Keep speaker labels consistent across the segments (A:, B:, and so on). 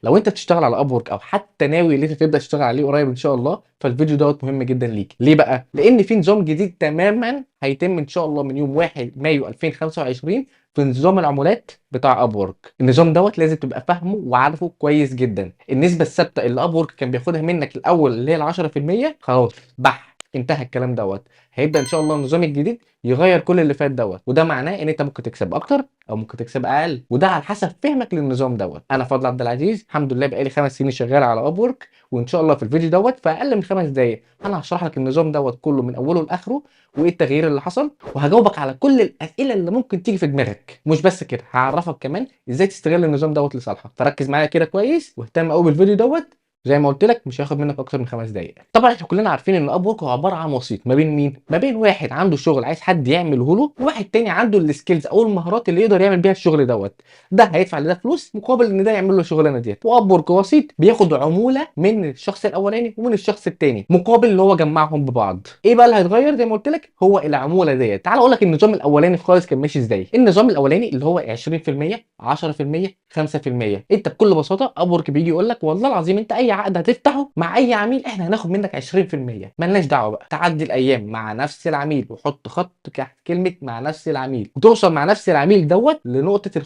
A: لو انت بتشتغل على ابورك او حتى ناوي ان انت تبدا تشتغل عليه قريب ان شاء الله، فالفيديو دوت مهم جدا ليك. ليه بقى؟ لان في نظام جديد تماما هيتم ان شاء الله من يوم 1 مايو 2025 في نظام العمولات بتاع ابورك. النظام دوت لازم تبقى فاهمه وعارفه كويس جدا. النسبه الثابته اللي ابورك كان بياخدها منك الاول اللي هي ال 10%، خلاص بح انتهى الكلام دوت. هيبدا ان شاء الله النظام الجديد يغير كل اللي فات دوت، وده معناه ان انت ممكن تكسب اكتر او ممكن تكسب اقل، وده على حسب فهمك للنظام دوت. انا فضل عبد العزيز الحمد لله بقالي 5 سنين شغال على ابورك، وان شاء الله في الفيديو دوت في اقل من 5 دقائق انا هشرح لك النظام دوت كله من اوله لاخره، وايه التغيير اللي حصل، وهجاوبك على كل الاسئله اللي ممكن تيجي في دماغك. مش بس كده، هعرفك كمان ازاي تستغل النظام دوت لصالحك. فركز معايا كده كويس واهتم قوي بالفيديو دوت. زي ما قلت لك مش هياخد منك اكتر من 5 دقائق. طبعا احنا كلنا عارفين ان اب ورك هو عباره عن وسيط ما بين مين؟ ما بين واحد عنده شغل عايز حد يعمله له، وواحد تاني عنده السكيلز او المهارات اللي يقدر يعمل بيها الشغل دوت. ده هيدفع لده فلوس مقابل ان ده يعمل له الشغلانه ديت. واب ورك وسيط بياخد عموله من الشخص الاولاني ومن الشخص التاني مقابل اللي هو جمعهم ببعض. ايه بقى اللي هيتغير؟ زي ما قلت لك هو العموله ديت. تعال اقول لك النظام الاولاني خالص كان ماشي ازاي. النظام الاولاني اللي هو 20%، 10%، 5%. انت بكل بساطه اب ورك بيجي يقول لك والله العظيم انت اي عقد هتفتحه مع اي عميل احنا هناخد منك 20%. مالناش دعوه بقى. تعدي الايام مع نفس العميل وحط خط تحت كلمه مع نفس العميل، وتوصل مع نفس العميل دوت لنقطه ال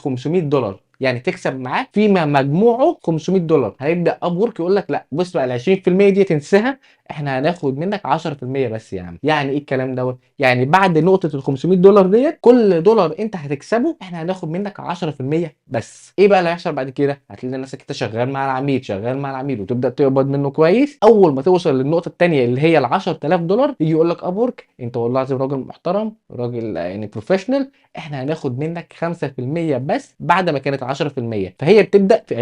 A: $500، يعني تكسب معاه فيما مجموعه $500. هيبدا اب ورك يقول لك لا بص بقى ال 20% دي تنساها، احنا هناخد منك 10% بس يا عم. يعني ايه الكلام دوت؟ يعني بعد نقطه ال $500 ديت كل دولار انت هتكسبه احنا هناخد منك 10% بس. ايه بقى اللي هيحصل بعد كده؟ هتلاقي نفسك انت شغال مع العميل شغال مع العميل وتبدا تقبض منه كويس. اول ما توصل للنقطه الثانيه اللي هي ال $10,000 يجي يقول لك اب ورك انت والله العظيم راجل محترم، راجل يعني بروفيشنال، احنا هناخد منك 5% بس بعد ما كانت 10%. فهي بتبدا في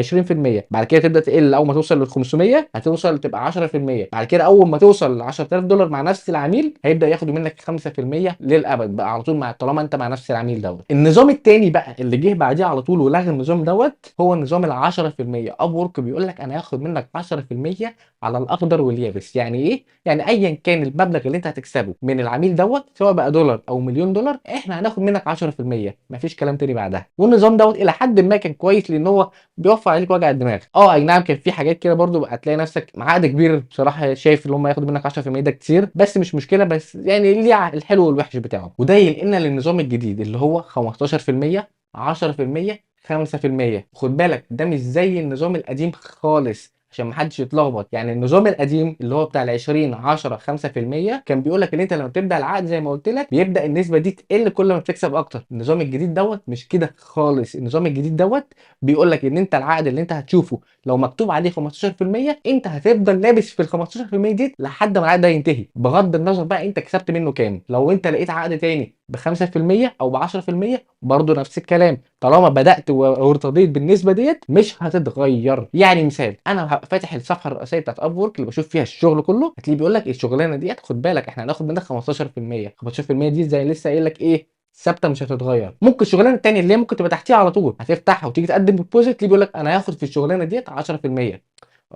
A: 20%، بعد كده تبدا تقل. اول ما توصل لل 500 هتوصل تبقى 10%، بعد كده اول ما توصل ل $10,000 مع نفس العميل هيبدا ياخدوا منك 5% للابد بقى على طول مع طالما انت مع نفس العميل دوت. النظام الثاني بقى اللي جه بعديه على طول ولغى النظام دوت هو النظام ال 10%. اب ورك بيقول لك انا هاخد منك 10% على الاخضر واليابس. يعني ايه؟ يعني ايا كان المبلغ اللي انت هتكسبه من العميل دوت سواء بقى دولار او مليون دولار احنا هناخد منك 10%، مفيش كلام تاني بعدها. والنظام دوت الى حد ما كان كويس لان هو بيوفر عليك وجع الدماغ. اي نعم كان في حاجات كده برضو هتلاقي نفسك مع عقد كبير بصراحه شايف ان هم ياخدوا منك 10% ده كتير، بس مش مشكله. بس يعني ليه الحلو والوحش بتاعه. وده ينقلنا للنظام الجديد اللي هو 15%، 10%، 5%. خد بالك ده مش زي النظام القديم خالص عشان ما حدش يتلخبط. يعني النظام القديم اللي هو بتاع ال 20 10 5% كان بيقول لك ان انت لما بتبدا العقد زي ما قلت لك بيبدا النسبه دي تقل كل ما بتكسب اكتر. النظام الجديد دوت مش كده خالص. النظام الجديد دوت بيقول لك ان انت العقد اللي انت هتشوفه لو مكتوب عليه 15% انت هتفضل لابس في ال 15% دي لحد ما العقد ده ينتهي، بغض النظر بقى انت كسبت منه كام. لو انت لقيت عقد تاني ب 5% او ب 10% برضه نفس الكلام، طالما بدات وارتضيت بالنسبه ديت مش هتتغير. يعني مثال انا هبقى فاتح الصفحه الرئيسيه بتاعت اب ورك اللي بشوف فيها الشغل كله، هتلاقيه بيقول لك الشغلانه ديت خد بالك احنا هناخد منك 15%. 15% دي زي لسه قايل لك ايه ثابته مش هتتغير. ممكن الشغلانه الثانيه اللي هي ممكن تبقى تحتيها على طول هتفتحها وتيجي تقدم بروبوزيت تلاقيه بيقول لك انا هاخد في الشغلانه ديت 10%.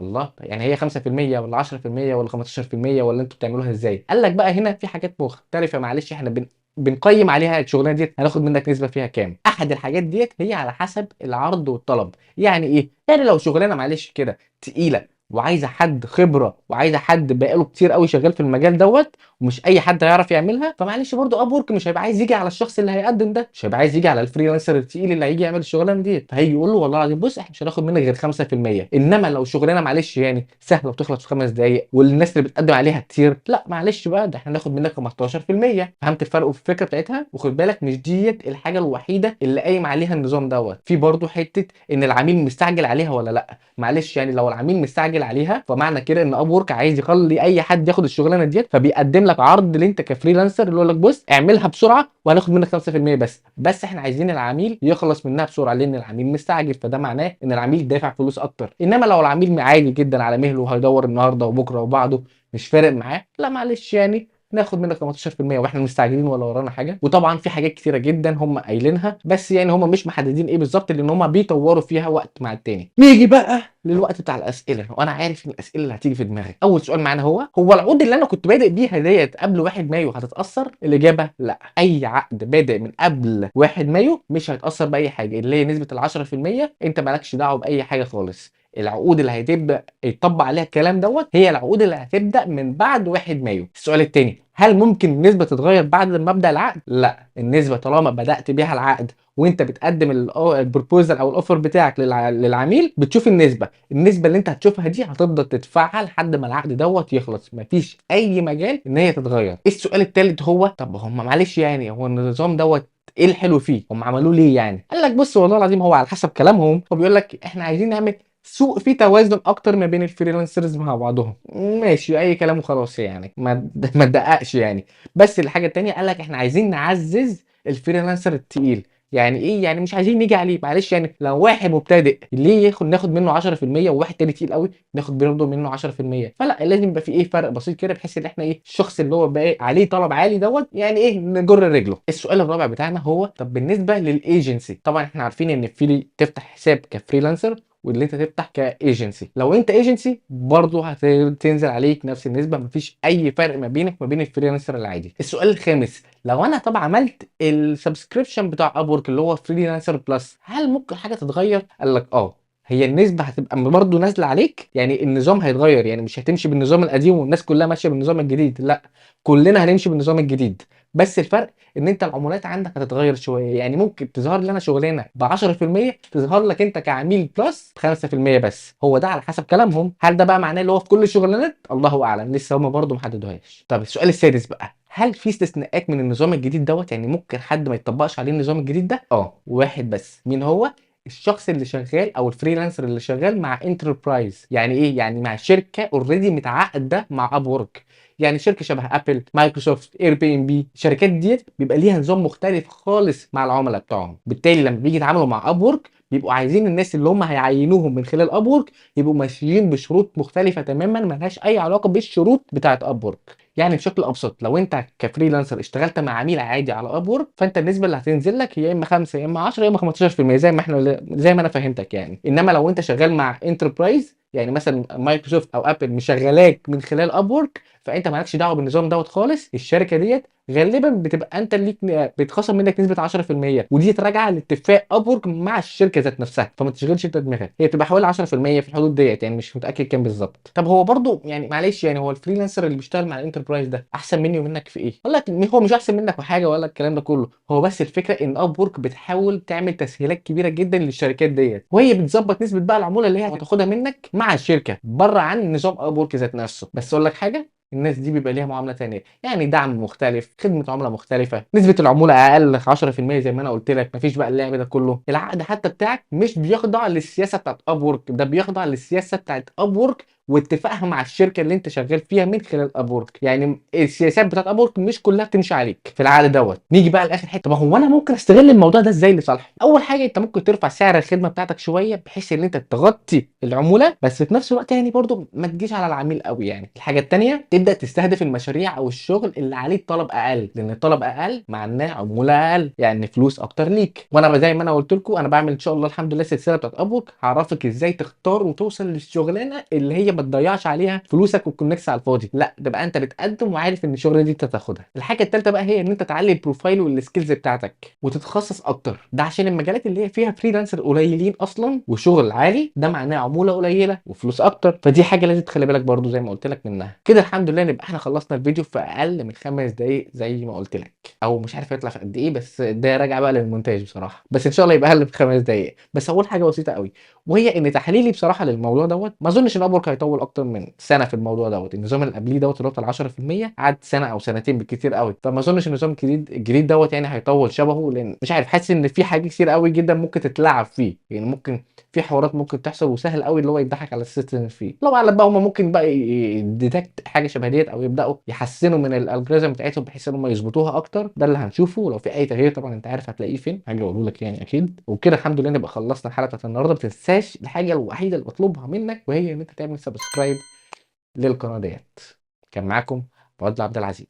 A: الله، يعني هي 5% ولا 10% ولا 15% ولا انتوا بتعملوها ازاي؟ قال لك بقى هنا في حاجات مختلفه معلش احنا بنقيم عليها الشغلانه ديت هناخد منك نسبه فيها كام. احد الحاجات ديت هي على حسب العرض والطلب. يعني ايه؟ يعني لو شغلانه معلش كده تقيله وعايزه حد خبره وعايزه حد بقاله كتير قوي شغال في المجال دوت ومش اي حد هيعرف يعملها، فمعلش برضو اب ورك مش هيبقى عايز يجي على الشخص اللي هيقدم ده، مش هيبقى عايز يجي على الفريلانسر التقيل اللي هيجي يعمل الشغلانه ديت. فهيجي يقول له والله العظيم بص احنا مش هناخد منك غير 5%. انما لو شغلانه معلش يعني سهله وتخلص في 5 دقائق والناس اللي بتقدم عليها كتير، لا معلش بقى ده احنا هناخد منك 15%. فهمت الفرق في الفكره بتاعتها؟ وخد بالك مش ديت الحاجه الوحيده اللي قايم عليها النظام دوت. في برضو حته ان العميل مستعجل عليها ولا لا. معلش يعني لو العميل مستعجل عليها فمعنى كده ان اب ورك عايز يخلي اي حد ياخد الشغلانه ديت، فبيقدم لك عرض اللي انت كفريلانسر اللي يقول لك بص اعملها بسرعه وهناخد منك 5% بس احنا عايزين العميل يخلص منها بسرعه لان العميل مستعجل، فده معناه ان العميل دافع فلوس اكتر. انما لو العميل عادي جدا على مهله وهيدور النهارده وبكره وبعده مش فارق معاه، لا معلش يعني ناخد منك 15% واحنا مستعجلين ولا ورانا حاجه. وطبعا في حاجات كتيره جدا هم قايلينها بس يعني هم مش محددين ايه بالظبط لان هم بيطوروا فيها وقت مع التاني. نيجي بقى للوقت بتاع الاسئله، وانا عارف ان الاسئله اللي هتيجي في دماغك. اول سؤال معانا هو العقود اللي انا كنت بادئ بيها ديت قبل 1 مايو هتتاثر؟ الاجابه لا. اي عقد بادئ من قبل 1 مايو مش هيتاثر باي حاجه اللي هي نسبه ال 10%. انت مالكش دعوه باي حاجه خالص. العقود اللي هتبدا يطبق عليها الكلام دوت هي العقود اللي هتبدا من بعد 1 مايو. السؤال الثاني، هل ممكن النسبه تتغير بعد ما ابدا العقد؟ لا، النسبه طالما بدات بيها العقد وانت بتقدم البروبوزال او الاوفر بتاعك للعميل، بتشوف النسبه اللي انت هتشوفها دي هتفضل تدفعها لحد ما العقد دوت يخلص، مفيش اي مجال ان هي تتغير. السؤال الثالث هو طب هم معلش يعني هو النظام دوت ايه الحلو فيه؟ هم عملوه ليه يعني؟ قال لك بص والله العظيم هو على حسب كلامهم هو بيقول لك احنا عايزين نعمل سوق فيه توازن اكتر ما بين الفريلانسرز مع بعضهم. ماشي، اي كلام وخلاص يعني، ما تدققش يعني. بس الحاجه التانيه قال لك احنا عايزين نعزز الفريلانسر التقيل. يعني ايه؟ يعني مش عايزين نيجي عليه، معلش يعني لو واحد مبتدئ ليه ناخد منه 10% وواحد تاني تقيل قوي ناخد برضه منه 10%؟ فلا، لازم يبقى في ايه فرق بسيط كده بحيث ان احنا ايه الشخص اللي هو بقى عليه طلب عالي دوت يعني ايه نجر رجله. السؤال الرابع بتاعنا هو طب بالنسبه للايجنسي، طبعا احنا عارفين ان في تفتح حساب كفريلانسر واللي انت تفتح كايجنسي. لو انت ايجنسي برضه هتنزل عليك نفس النسبه، مفيش اي فرق ما بينك وما بين الفريلانسر العادي. السؤال الخامس، لو انا طبعا عملت السبسكريبشن بتاع ابورك اللي هو فريلانسر بلس، هل ممكن حاجه تتغير؟ قال لك هي النسبه هتبقى برضه نازله عليك، يعني النظام هيتغير، يعني مش هتمشي بالنظام القديم والناس كلها ماشيه بالنظام الجديد، لا كلنا هنمشي بالنظام الجديد. بس الفرق ان انت العمولات عندك هتتغير شويه، يعني ممكن تظهر لي انا شغلانه ب 10% تظهر لك انت كعميل بلس ب 5% بس. هو ده على حسب كلامهم، هل ده بقى معناه اللي هو في كل الشغلانات؟ الله اعلم، لسه هم برضه محددوهاش. طب السؤال السادس بقى، هل في استثناءات من النظام الجديد دوت؟ يعني ممكن حد ما يطبقش عليه النظام الجديد ده؟ واحد بس. مين هو؟ الشخص اللي شغال او الفريلانسر اللي شغال مع انتربرايز. يعني ايه؟ يعني مع شركه اوريدي متعاقده مع اب وورك، يعني شركه شبه ابل، مايكروسوفت، اير بي ام بي. الشركات ديت بيبقى ليها نظام مختلف خالص مع العملاء بتوعهم، بالتالي لما بيجي يتعاملوا مع اب وورك بيبقوا عايزين الناس اللي هم هيعينوهم من خلال اب وورك يبقوا ماشيين بشروط مختلفه تماما ملهاش اي علاقه بالشروط بتاعه اب وورك. يعني بشكل ابسط، لو انت كفريلانسر اشتغلت مع عميل عادي على اب وورك، فانت النسبه اللي هتنزل لك هي يا اما 5 يا اما 10 يا اما 15%، زي ما انا فهمتك يعني. انما لو انت شغال مع انتربرايز، يعني مثلا مايكروسوفت او ابل مشغلاك من خلال اب وورك، فانت مالكش دعوه بالنظام دوت خالص. الشركه ديت غالبا بتبقى انت ليك بيتخصم منك نسبه 10%، ودي راجعه لاتفاق اب وورك مع الشركه ذات نفسها، فما تشغلش انت دماغك، هي بتبقى حوالي 10% في الحدود ديت يعني، مش متاكد كام بالظبط. طب هو برضو يعني معلش يعني هو الفريلانسر اللي بيشتغل مع الانتربرايز ده احسن مني ومنك في ايه؟ اقول لك هو مش احسن منك في حاجه ولا الكلام ده كله، هو بس الفكره ان اب وورك بتحاول تعمل تسهيلات كبيره جدا للشركات ديت، وهي بتظبط نسبه بقى العموله اللي هي هتاخدها منك مع الشركه بره عن نظام اب وورك ذات نفسه. بس اقول لك حاجه، الناس دي بيبقى ليها معامله ثانيه، يعني دعم مختلف، خدمه عملاء مختلفه، نسبه العموله اقل 10% زي ما انا قلت لك، مفيش بقى اللعب ده كله. العقد حتى بتاعك مش بيخضع للسياسه بتاعت اب وورك، ده بيخضع للسياسه بتاعت اب وورك واتفاقها مع الشركه اللي انت شغال فيها من خلال اب وورك. يعني السياسات بتاعت اب وورك مش كلها بتمشي عليك في العقد دوت. نيجي بقى لاخر حته، ما هو انا ممكن استغل الموضوع ده ازاي لصالحي؟ اول حاجه انت ممكن ترفع سعر الخدمه بتاعتك شويه بحيث ان انت تغطي العموله، بس في نفس الوقت يعني برضو ما تجيش على العميل قوي يعني. الحاجه الثانيه، تبدا تستهدف المشاريع او الشغل اللي عليه طلب اقل، لان الطلب اقل معناه عموله اقل يعني فلوس اكتر ليك. وانا زي ما انا قلت لكم انا بعمل ان شاء الله الحمد لله السلسله بتاعت اب وورك، هعرفك ازاي تختار وتوصل للشغلانه اللي هي ما تضيعش عليها فلوسك والكونكس على الفاضي، لا تبقى انت بتقدم وعارف ان الشغلانه دي انت تاخدها. الحاجه الثالثه بقى هي ان انت تعلي البروفايل والسكيلز بتاعتك وتتخصص اكتر، ده عشان المجالات اللي هي فيها فريلانسر قليلين اصلا وشغل عالي ده معناه عموله قليله وفلوس اكتر، فدي حاجه لازم تخلي بالك برضو زي ما قلت لك منها. كده الحمد لله نبقى احنا خلصنا الفيديو في اقل من 5 دقايق زي ما قلت لك، او مش عارف يطلع في قد ايه، بس ده راجع بقى للمونتاج بصراحه، بس ان شاء الله يبقى اقل من 5 دقايق. بس اول حاجه بسيطه قوي، وهي ان تحليلي بصراحه للموضوع دوت، ما اظنش ان ابورك هيطول اكتر من سنه في الموضوع دوت. النظام اللي قبليه دوت اللي هو بتاع 10% قعد سنه او سنتين بالكتير قوي، فما اظنش النظام الجديد دوت يعني هيطول شبهه، لان مش عارف حاسس ان في حاجات كتير قوي جدا ممكن تتلعب فيه، يعني ممكن في حوارات ممكن تحصل وسهل قوي اللي هو يضحك على السيستم فيه. لو اعلم بقى هم ممكن بقى يديتكت حاجه شبه ديت او يبداوا يحسنوا من الالجوريزم بتاعتهم بحيث ان هم يظبطوها اكتر، ده اللي هنشوفه. ولو في اي تغيير طبعا انت عارف هتلاقيه فين، حاجه اقول لك يعني اكيد. وبكده الحمد لله نبقى خلصنا الحلقه بتاعت النهارده. ما تنساش الحاجه الوحيده اللي بطلبها منك وهي ان انت تعمل سبسكرايب للقناه ديت. كان معاكم فؤاد عبد العزيز.